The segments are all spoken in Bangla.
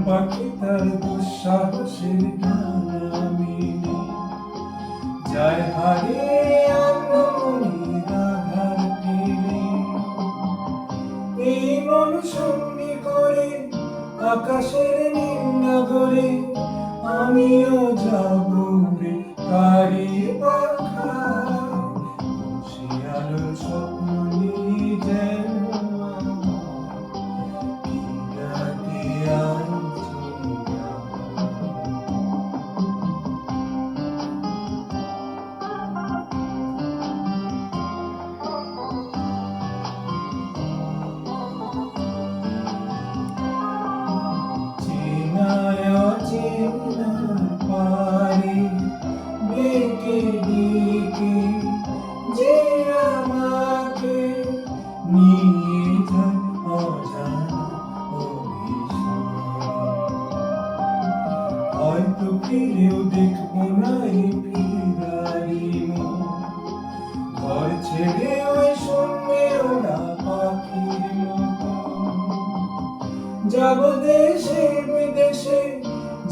পাখি তার দুঃসাহসের গানে যায় হারিয়ে অন্ধমনির আধার পেলে। এই মন সঙ্গী করে আকাশের নীল নগরে আমিও যাব রে তারি পাখা। শিয়ালোর স্বপ্ন নিয়ে যেন রাতে চেনার পারে ডেকে ডেকে যে আমাকে নিয়ে যায় অজানা অভিসারে। হয়তো ফিরেও দেখবো না এই ফিরারি মন, ঘর ছেড়ে ওই শূন্যে ওরা পাখির মতো। যাব দেশে বিদেশে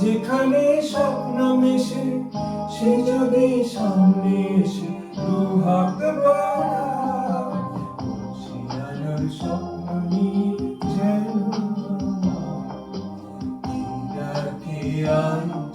যেখানে স্বপ্ন মেশে, সে যদি সামনে এসে দুহাত বাড়ায়। শিয়ালোর স্বপ্ন নিয়ে যেন ডাকে আয়।